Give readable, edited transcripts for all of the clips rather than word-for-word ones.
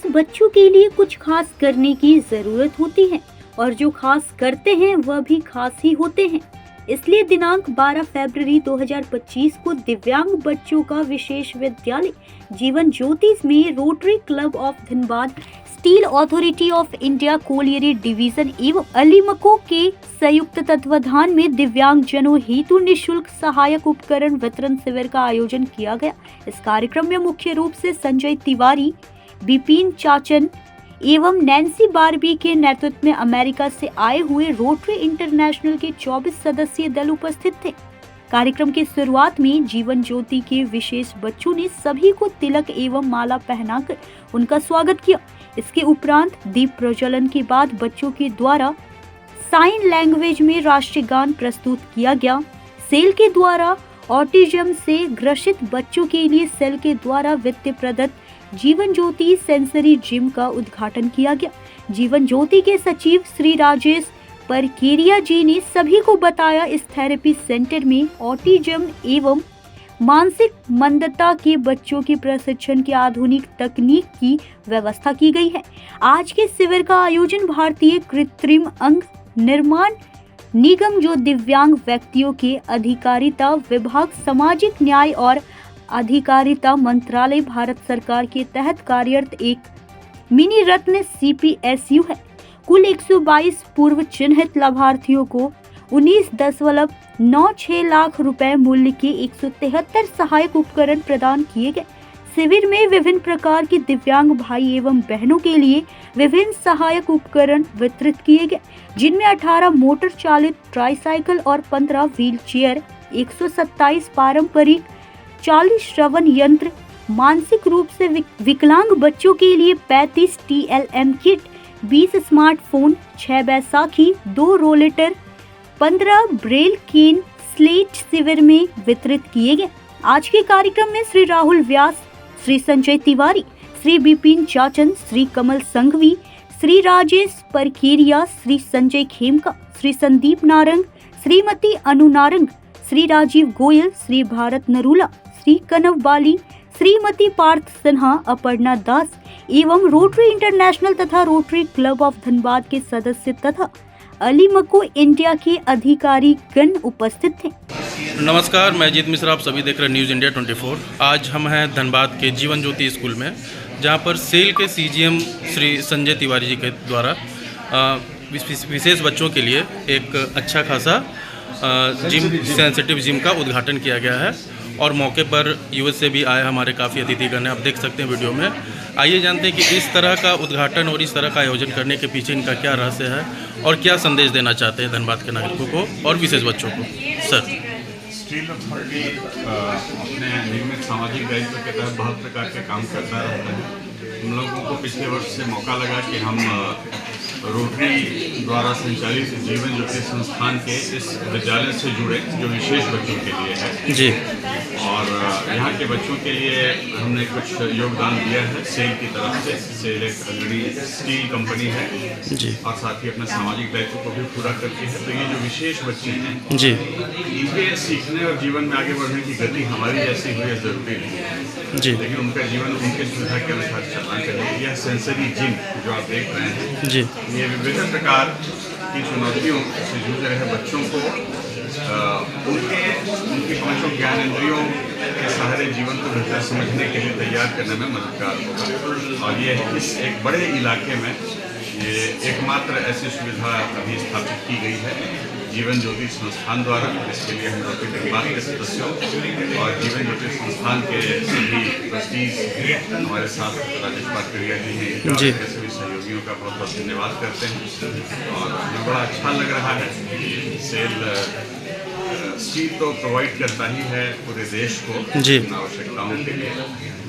बच्चों के लिए कुछ खास करने की जरूरत होती है और जो खास करते हैं वह भी खास ही होते हैं। इसलिए दिनांक 12 फरवरी 2025 को दिव्यांग बच्चों का विशेष विद्यालय जीवन ज्योति में rotary club of Dhanbad, steel authority of India colliery division एवं अलीमको के संयुक्त तत्वाधान में दिव्यांग जनों हेतु निःशुल्क सहायक उपकरण वितरण शिविर का आयोजन किया गया। इस कार्यक्रम में मुख्य रूप से संजय तिवारी, बिपिन चाचन एवं नैन्सी बारबी के नेतृत्व में अमेरिका से आए हुए रोटरी इंटरनेशनल के 24 सदस्यीय दल उपस्थित थे। कार्यक्रम की शुरुआत में जीवन ज्योति के विशेष बच्चों ने सभी को तिलक एवं माला पहनाकर उनका स्वागत किया। इसके उपरांत दीप प्रज्वलन के बाद बच्चों के द्वारा साइन लैंग्वेज में राष्ट्रीय गान प्रस्तुत किया गया। सेल के द्वारा ऑटिज्म से ग्रसित बच्चों के लिए सेल के द्वारा वित्तीय प्रदत्त जीवन ज्योति सेंसरी जिम का उद्घाटन किया गया। जीवन ज्योति के सचिव श्री राजेश परकेरिया जी ने सभी को बताया इस थेरेपी सेंटर में ऑटिज्म एवं मानसिक मंदता के बच्चों के प्रशिक्षण की आधुनिक तकनीक की व्यवस्था की गई है। आज के शिविर का आयोजन भारतीय कृत्रिम अंग निर्माण निगम जो दिव्यांग व्यक्तियों के अधिकारिता विभाग, सामाजिक न्याय और अधिकारिता मंत्रालय, भारत सरकार के तहत कार्यरत एक मिनी रत्न CPSU है। कुल 122 पूर्व चिन्हित लाभार्थियों को 19.96 लाख रुपए मूल्य के 173 सहायक उपकरण प्रदान किए गए। शिविर में विभिन्न प्रकार के दिव्यांग भाई एवं बहनों के लिए विभिन्न सहायक उपकरण वितरित किए गए, जिनमें 18 मोटर चालित ट्राईसाइकिल और 15 व्हील चेयर, 127 पारंपरिक, 40 श्रवण यंत्र, मानसिक रूप से विकलांग बच्चों के लिए 35 TLM किट, 20 स्मार्टफोन, 6 बैसाखी, 2 रोलेटर, 15 ब्रेल केन स्लेट शिविर में वितरित किए गए। आज के कार्यक्रम में श्री राहुल व्यास, श्री संजय तिवारी, श्री बिपिन चाचन, श्री कमल संघवी, श्री राजेश परकेरिया, श्री संजय खेमका, श्री संदीप नारंग, श्रीमती अनु नारंग, श्री राजीव गोयल, श्री भारत नरूला, श्री कनव बाली, श्रीमती पार्थ सिन्हा, अपर्णा दास एवं रोटरी इंटरनेशनल तथा रोटरी क्लब ऑफ धनबाद के सदस्य तथा अलीमको इंडिया के अधिकारी गण उपस्थित थे। नमस्कार, मैं जीत मिश्रा, आप सभी देख रहे हैं न्यूज़ इंडिया 24। आज हम हैं धनबाद के जीवन ज्योति स्कूल में, जहां पर सेल के CGM श्री संजय तिवारी जी के द्वारा विशेष बच्चों के लिए एक अच्छा खासा जिम सेंसिटिव जिम का उद्घाटन किया गया है। और मौके पर US से भी आए हमारे काफ़ी अतिथिगण हैं, आप देख सकते हैं वीडियो में। आइए जानते हैं कि इस तरह का उद्घाटन और इस तरह का आयोजन करने के पीछे इनका क्या रहस्य है और क्या संदेश देना चाहते हैं धनबाद के नागरिकों को और विशेष बच्चों को। सर, स्टील अथॉरिटी अपने नियमित सामाजिक दायित्व के तहत बहुत प्रकार के काम करता रहता है। हम लोगों को पिछले वर्ष से मौका लगा कि हम रोटरी द्वारा संचालित जीवन ज्योति संस्थान के इस विद्यालय से जुड़े, जो विशेष बच्चों के लिए है जी, और यहाँ के बच्चों के लिए हमने कुछ योगदान दिया है सेल की तरफ से। सेल एक ऑलरेडी स्टील कंपनी है जी, और साथ ही अपने सामाजिक दायित्व को भी पूरा करती है। तो ये जो विशेष बच्चे हैं जी, इनके सीखने और जीवन में आगे बढ़ने की गति हमारी जैसी हुई है ज़रूरी नहीं है जी, लेकिन उनका जीवन उनके सुविधा के अनुसार चलना चाहिए। यह सेंसरी जिम जो आप देख रहे हैं जी, ये विभिन्न प्रकार की चुनौतियों से जूझ रहे बच्चों को उनकी पांचों ज्ञानेंद्रियों के सहारे जीवन को बेहतर समझने के लिए तैयार करने में मददगार होगा। और ये इस एक बड़े इलाके में ये एकमात्र ऐसी सुविधा अभी स्थापित की गई है जीवन ज्योति संस्थान द्वारा। इसके लिए हम रोटरी धनबाद के सदस्यों और जीवन ज्योति संस्थान के सभी ट्रस्टीज हमारे साथ राजेश पारकरिया जी हैं, इनका सभी सहयोगियों का बहुत बहुत धन्यवाद करते हैं। और हमें बड़ा अच्छा लग रहा है कि सेल स्टील तो प्रोवाइड करता ही है पूरे देश को इन आवश्यकताओं के लिए,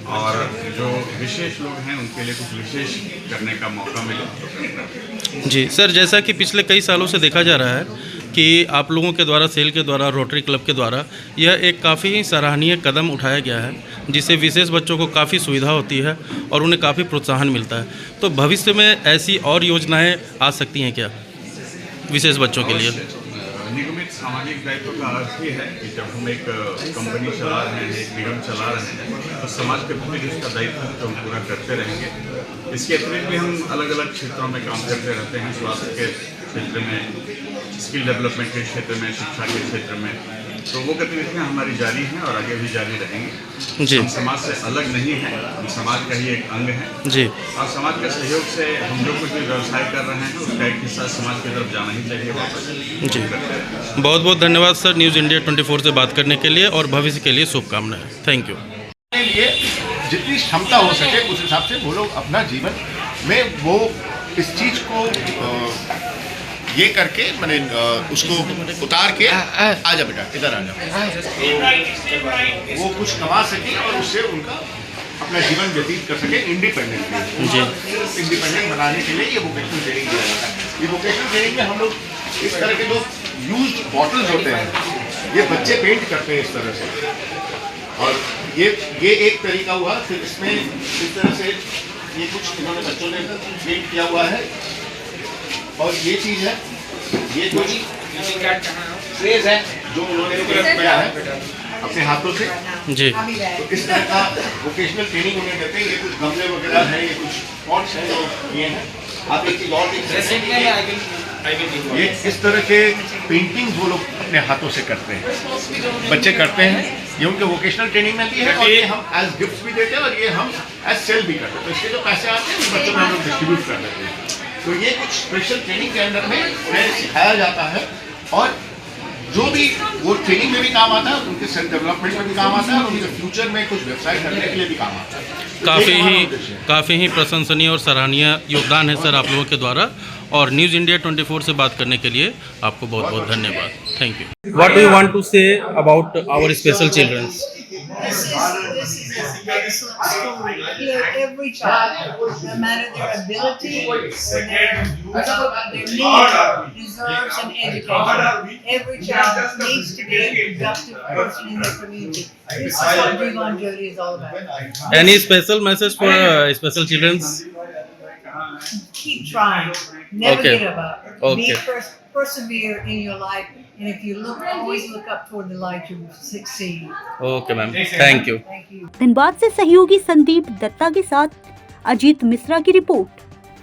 और जो विशेष लोग हैं उनके लिए कुछ विशेष करने का मौका मिले। जी सर, जैसा कि पिछले कई सालों से देखा जा रहा है कि आप लोगों के द्वारा, सेल के द्वारा, रोटरी क्लब के द्वारा यह एक काफ़ी सराहनीय कदम उठाया गया है, जिससे विशेष बच्चों को काफ़ी सुविधा होती है और उन्हें काफ़ी प्रोत्साहन मिलता है। तो भविष्य में ऐसी और योजनाएं आ सकती हैं क्या विशेष बच्चों के लिए? निगमित सामाजिक दायित्व का अर्थ ही है कि जब हम एक कंपनी चला रहे हैं, एक निगम चला रहे हैं, तो समाज के प्रति जिसका दायित्व है तो हम पूरा करते रहेंगे। इसके अतिरिक्त भी हम अलग अलग क्षेत्रों में काम करते रहते हैं, स्वास्थ्य के क्षेत्र में, स्किल डेवलपमेंट के क्षेत्र में, शिक्षा के क्षेत्र में। तो वो गतिविधियाँ हमारी जारी हैं और आगे भी जारी रहेंगी। जी। हम समाज से अलग नहीं हैं, हम समाज का ही एक अंग हैं जी। और समाज के सहयोग से हम जो कुछ भी व्यवसाय कर रहे हैं उसका एक हिस्सा समाज की तरफ जाना ही चाहिए वापस। जी। बहुत बहुत धन्यवाद सर न्यूज़ इंडिया 24 से बात करने के लिए और भविष्य के लिए शुभकामनाएं। Thank you. के लिए जितनी क्षमता हो सके उस हिसाब से वो लोग अपना जीवन में वो इस चीज़ को ये करके मैंने उसको उतार के आजा बेटा इधर आ जाओ, तो वो कुछ कमा सके और उससे उनका अपना जीवन व्यतीत कर सके इंडिपेंडेंटली। जी। इंडिपेंडेंट बनाने के लिए ये वोकेशनल ट्रेनिंग दिया जाता है। ये वोकेशनल ट्रेनिंग में हम लोग इस तरह के जो यूज्ड बॉटल्स होते हैं ये बच्चे पेंट करते हैं इस तरह से, और ये एक तरीका हुआ। फिर इसमें इस तरह से ये कुछ इन्होंने बच्चों ने पेंट किया हुआ है, और ये चीज़ है, ये कुछ फ्रेज है जो उन्होंने किया है अपने हाथों से। जी। तो इस तरह का वोकेशनल ट्रेनिंग उन्हें देते हैं। ये कुछ गमले वगैरह हैं, ये कुछ पॉट्स हैं जो ये हैं। आप एक चीज़ और देख सकते हैं, ये इस तरह के पेंटिंग्स वो लोग अपने हाथों से करते हैं, बच्चे करते हैं। ये उनके वोकेशनल ट्रेनिंग में भी है और ये हम एज गिफ्ट भी देते हैं और ये हम एज सेल भी करते हैं। तो इसके जो पैसे आते हैं उस बच्चों में हम लोग डिस्ट्रीब्यूट कर देते हैं। तो ये कुछ स्पेशल ट्रेनिंग के अंदर में उन्हें सिखाया जाता है, और जो भी वो ट्रेनिंग में भी काम आता है, उनके सेल्फ डेवलपमेंट में भी काम आता है, और उनके फ्यूचर में कुछ व्यवसाय करने के लिए भी काम आता है। काफ़ी ही प्रशंसनीय और सराहनीय योगदान है सर आप लोगों के द्वारा, और न्यूज़ इंडिया 24 से बात करने के लिए आपको बहुत बहुत धन्यवाद। Thank you. What do you want to say about our special childrens? This is an excellent school. You know, every child, no matter their ability or their need, deserves an education. Every child needs to be a productive person in their community. This is what Devon Jody is all about. Any special message for special childrens? Keep trying. Never Okay. give up. Okay. Be persevere in your life, and if you always look up toward the light, you will succeed. Okay ma'am, thank you. Thank you. Dhanbad से सहयोगी संदीप दत्ता के साथ अजीत मिश्रा की report.